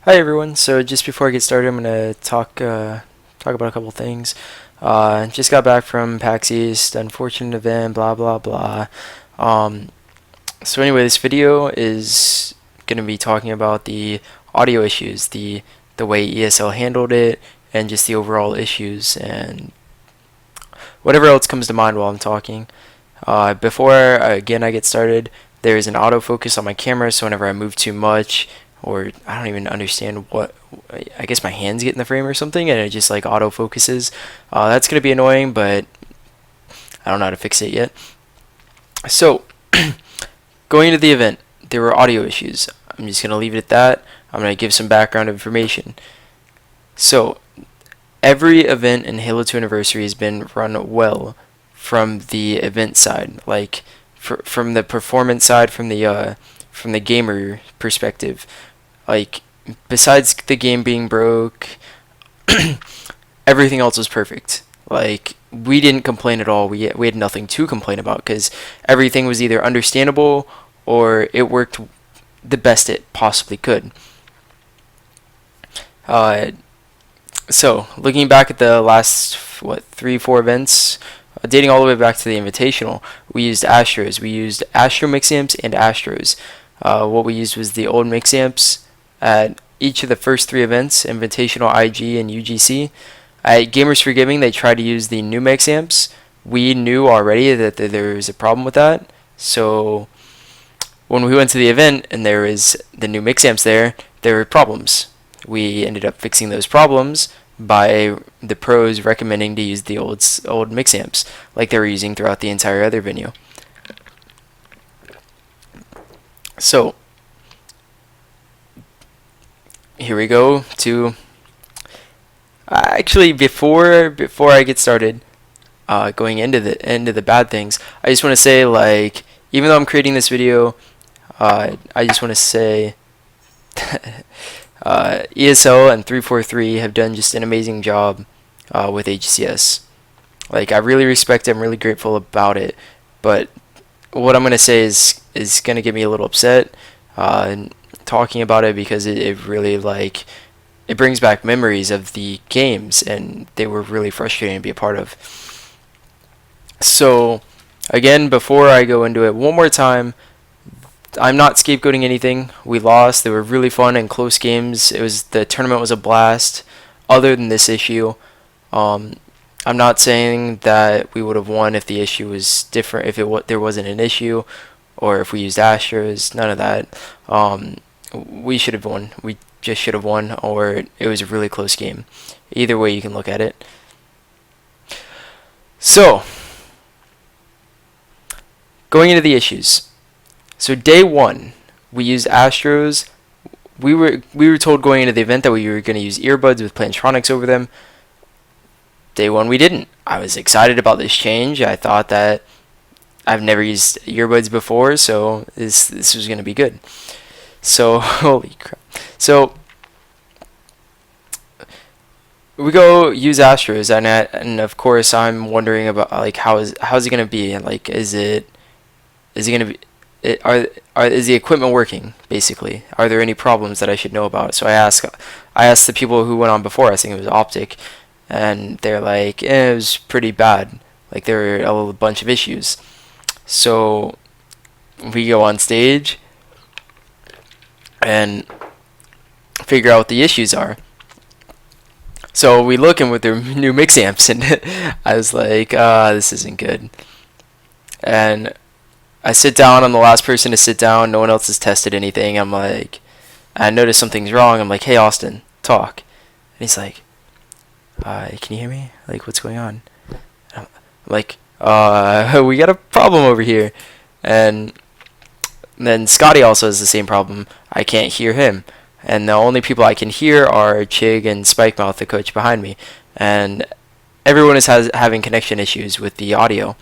Hi everyone. So just before I get started, I'm gonna talk about a couple things. Just got back from PAX East, unfortunate event, blah blah blah. Um, so anyway, this video is gonna be talking about the audio issues, the way ESL handled it, and just the overall issues and whatever else comes to mind while I'm talking. Before again I get started, there is an autofocus on my camera, so whenever I move too much, or I don't even understand what, I guess my hands get in the frame or something, and it just like autofocuses. That's gonna be annoying, but I don't know how to fix it yet. So, going into the event, there were audio issues. I'm just gonna leave it at that. I'm gonna give some background information. So, every event in Halo 2 Anniversary has been run well from the event side, like from the performance side, from the gamer perspective. Like besides the game being broke, everything else was perfect. Like we didn't complain at all. We had nothing to complain about because everything was either understandable or it worked the best it possibly could. Uh, So, looking back at the last, what, 3, 4 events, dating all the way back to the Invitational, we used Astros. We used Astro mix amps and Astros. What we used was the old mix amps at each of the first 3 events, Invitational, IG, and UGC. At Gamers for Giving, they tried to use the new mix amps. We knew already that there was a problem with that. So, when we went to the event and there was the new mix amps there were problems. We ended up fixing those problems by the pros recommending to use the old mix amps like they were using throughout the entire other venue. So here we go to actually before I get started going into the bad things, I just want to say, like, even though I'm creating this video, I just want to say ESL and 343 have done just an amazing job with HCS. Like, I really respect it. I'm really grateful about it. But what I'm gonna say is gonna get me a little upset talking about it because it really, like, it brings back memories of the games, and they were really frustrating to be a part of. So again, before I go into it one more time, I'm not scapegoating anything. We lost. They were really fun and close games. The tournament was a blast. Other than this issue, um, I'm not saying that we would have won if the issue was different. If there wasn't an issue, or if we used Astros, none of that. We should have won. We just should have won, or it was a really close game. Either way, you can look at it. So, going into the issues. So day 1, we used Astros. We were told going into the event that we were going to use earbuds with Plantronics over them. Day 1, we didn't. I was excited about this change. I thought that I've never used earbuds before, so this was going to be good. So holy crap. So we go use Astros, and of course I'm wondering about, like, how's it going to be? Like, is it going to be is the equipment working, basically? Are there any problems that I should know about? So I asked the people who went on before. I think it was Optic, and they're like, it was pretty bad. Like, there were a bunch of issues. So we go on stage and figure out what the issues are. So we look in with their new mix amps, and I was like, this isn't good. And I sit down. I'm the last person to sit down. No one else has tested anything. I'm like, I notice something's wrong. I'm like, hey, Austin, talk. And he's like, can you hear me? Like, what's going on? And I'm like, we got a problem over here. And then Scotty also has the same problem. I can't hear him. And the only people I can hear are Chig and Spikemouth, the coach behind me. And everyone is having connection issues with the audio.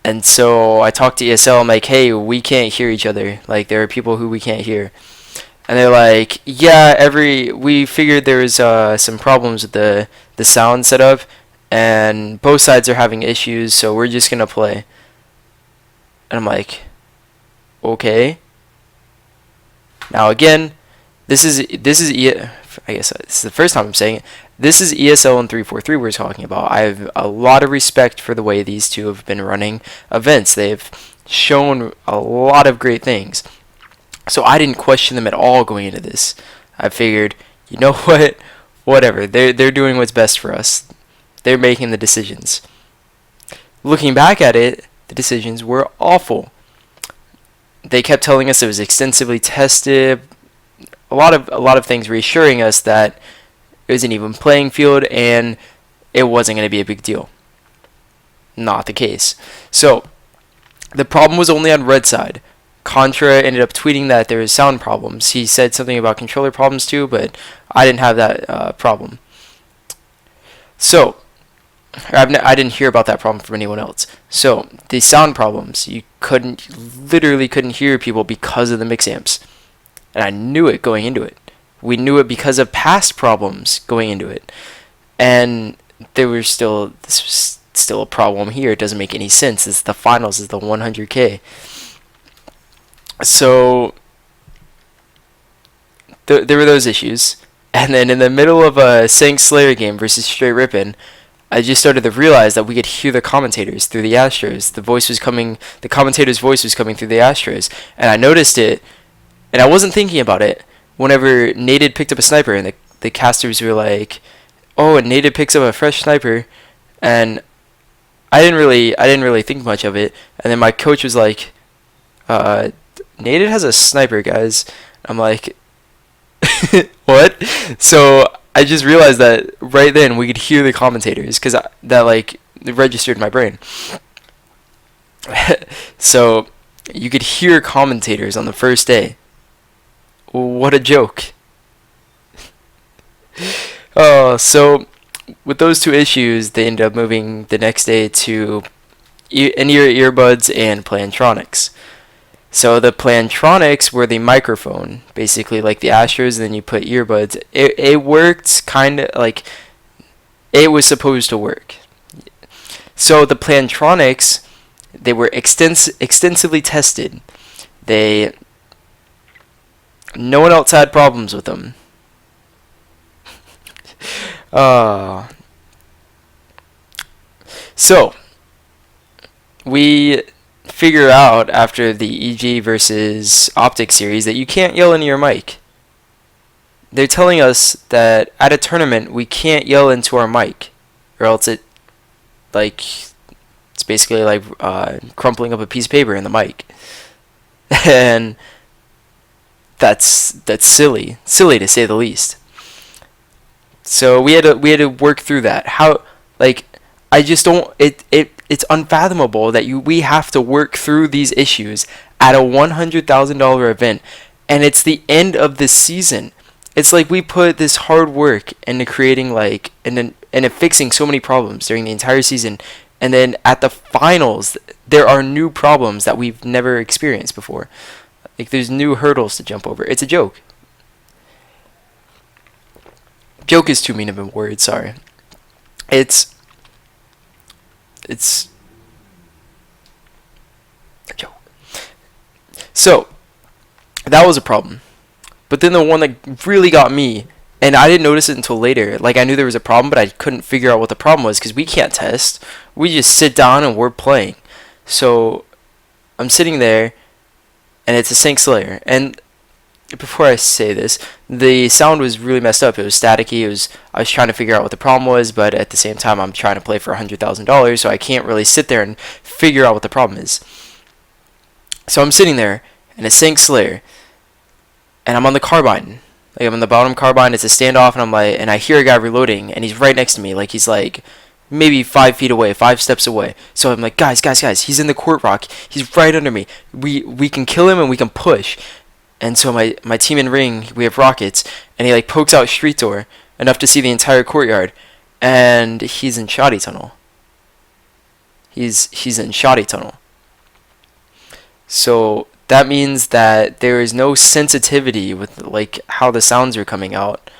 And so I talked to ESL. I'm like, hey, we can't hear each other. Like, there are people who we can't hear. And they're like, yeah, we figured there was some problems with the sound setup, and both sides are having issues, so we're just going to play. And I'm like, okay. Now again, I guess this is the first time I'm saying it. This is ESL and 343 we're talking about. I have a lot of respect for the way these two have been running events. They've shown a lot of great things. So I didn't question them at all going into this. I figured, you know what? Whatever. They're doing what's best for us. They're making the decisions. Looking back at it, the decisions were awful. They kept telling us it was extensively tested. A lot of things reassuring us that it was an even playing field and it wasn't going to be a big deal. Not the case. So the problem was only on red side. Contra ended up tweeting that there was sound problems. He said something about controller problems too, but I didn't have that problem. So I didn't hear about that problem from anyone else. So the sound problems, you literally couldn't hear people because of the mix amps. And I knew it going into it. We knew it because of past problems going into it. And this was still a problem here. It doesn't make any sense. It's the finals, is the 100K. So there were those issues. And then in the middle of a Sank Slayer game versus Straight Rippin', I just started to realize that we could hear the commentators through the Astros. The commentator's voice was coming through the Astros. And I noticed it, and I wasn't thinking about it, whenever Nated picked up a sniper, and the casters were like, oh, and Nated picks up a fresh sniper, and I didn't really think much of it. And then my coach was like, Nated has a sniper, guys. I'm like, what? So I just realized that right then we could hear the commentators, because that registered in my brain. So you could hear commentators on the first day. What a joke. So with those two issues, they ended up moving the next day to in-ear earbuds and Plantronics. So the Plantronics were the microphone, basically like the Astros, and then you put earbuds. It worked kind of like it was supposed to work. So the Plantronics, they were extensively tested. No one else had problems with them. So we figure out after the EG versus Optic series that you can't yell into your mic. They're telling us that at a tournament we can't yell into our mic, or else it's basically like crumpling up a piece of paper in the mic, and that's silly to say the least. So we had to work through that. It's unfathomable that we have to work through these issues at a $100,000 event, and it's the end of the season. It's like we put this hard work into creating and fixing so many problems during the entire season, and then at the finals there are new problems that we've never experienced before. Like there's new hurdles to jump over. It's a joke. Joke is too mean of a word, sorry. It's a joke. So, that was a problem. But then the one that really got me, and I didn't notice it until later. Like, I knew there was a problem, but I couldn't figure out what the problem was, because we can't test. We just sit down and we're playing. So, I'm sitting there, and it's a Sank Slayer. And before I say this, the sound was really messed up. It was staticky. I was trying to figure out what the problem was, but at the same time, I'm trying to play for $100,000, so I can't really sit there and figure out what the problem is. So I'm sitting there, and it's Sank Slayer, and I'm on the carbine. Like, I'm on the bottom carbine. It's a standoff, and I hear a guy reloading, and he's right next to me. Like, he's like maybe 5 feet away, 5 steps away. So I'm like, guys, he's in the court rock. He's right under me. We can kill him and we can push. And so my team in ring, we have rockets, and he pokes out street door enough to see the entire courtyard, and he's in shoddy tunnel. He's in shoddy tunnel. So that means that there is no sensitivity with how the sounds are coming out.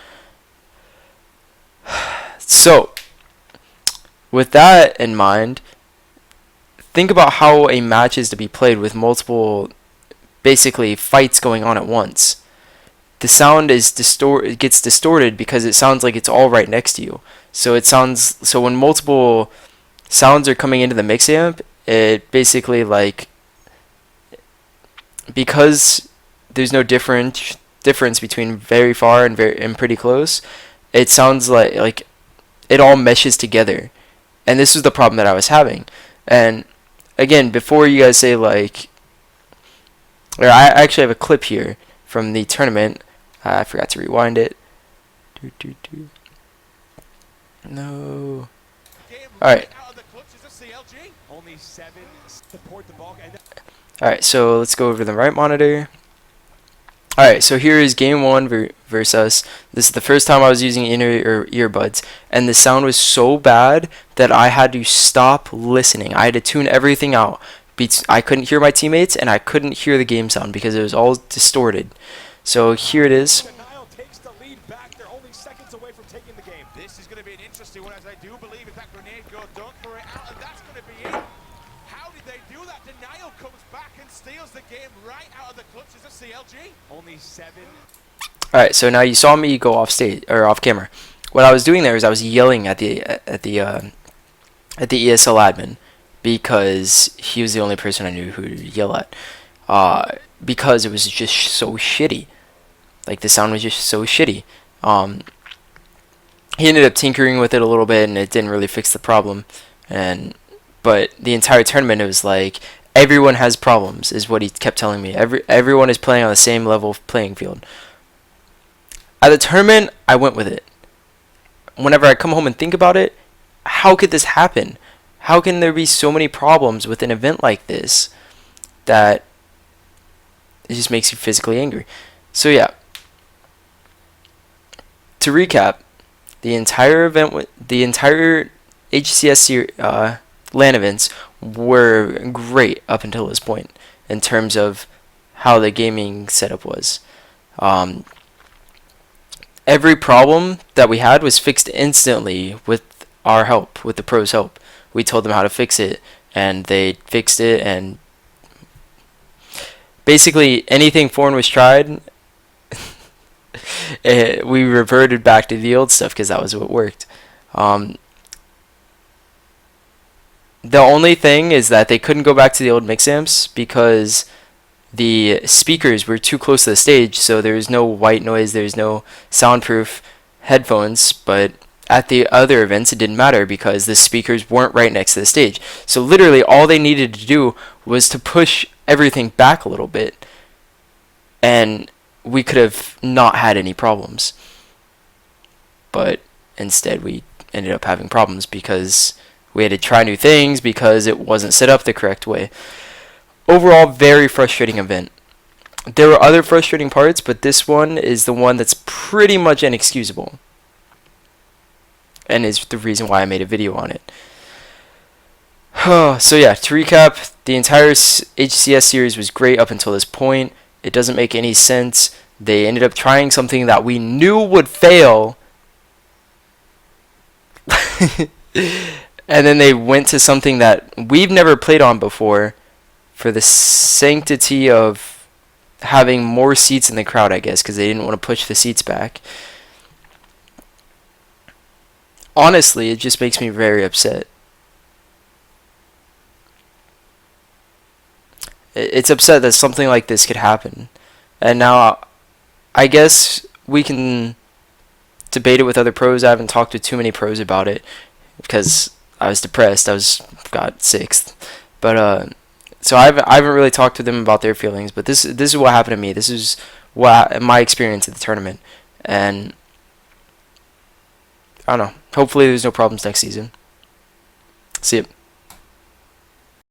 So with that in mind, think about how a match is to be played with multiple basically fights going on at once. the sound is it gets distorted because it sounds like it's all right next to you. So when multiple sounds are coming into the mix amp, it basically like, because there's no difference between very far and pretty close, it sounds like it all meshes together. And this was the problem that I was having. And again, before you guys say like, or I actually have a clip here from the tournament. I forgot to rewind it. No. Alright. Alright, so let's go over the right monitor. Alright, so here is game 1 versus us. This is the first time I was using earbuds, and the sound was so bad that I had to stop listening. I had to tune everything out. I couldn't hear my teammates, and I couldn't hear the game sound because it was all distorted. So here it is. Takes the lead back. They're only seconds away from taking the game. This is going to be an interesting one, as I do believe if that grenade goes, don't throw it out, and that's going to be it. How did they do that? Denial comes back and steals the game right out of the clutches of CLG. Only 7. Alright, so now you saw me go off stage or off camera. What I was doing there is I was yelling at the ESL admin because he was the only person I knew who to yell at. Because it was just so shitty. Like, the sound was just so shitty. He ended up tinkering with it a little bit, and it didn't really fix the problem. But the entire tournament, it was like, everyone has problems, is what he kept telling me. Everyone is playing on the same level playing field. At the tournament, I went with it. Whenever I come home and think about it, how could this happen? How can there be so many problems with an event like this that it just makes you physically angry? So yeah, to recap, the entire event, the entire HCS LAN events were great up until this point in terms of how the gaming setup was. Every problem that we had was fixed instantly with our help, with the pros' help. We told them how to fix it, and they fixed it, and basically anything foreign was tried, we reverted back to the old stuff because that was what worked. The only thing is that they couldn't go back to the old mix amps because the speakers were too close to the stage, so there was no white noise, there was no soundproof headphones. But at the other events it didn't matter because the speakers weren't right next to the stage. So literally all they needed to do was to push everything back a little bit, and we could have not had any problems. But instead we ended up having problems because we had to try new things because it wasn't set up the correct way. Overall, very frustrating event. There were other frustrating parts, but this one is the one that's pretty much inexcusable, and is the reason why I made a video on it. So yeah, to recap, the entire HCS series was great up until this point. It doesn't make any sense. They ended up trying something that we knew would fail. And then they went to something that we've never played on before for the sanctity of having more seats in the crowd, I guess, because they didn't want to push the seats back. Honestly, it just makes me very upset. It's upset that something like this could happen. And now, I guess we can debate it with other pros. I haven't talked to too many pros about it because I was depressed. I got 6th. But, so I haven't really talked to them about their feelings. But this is what happened to me. This is my experience at the tournament. And I don't know. Hopefully there's no problems next season. See ya.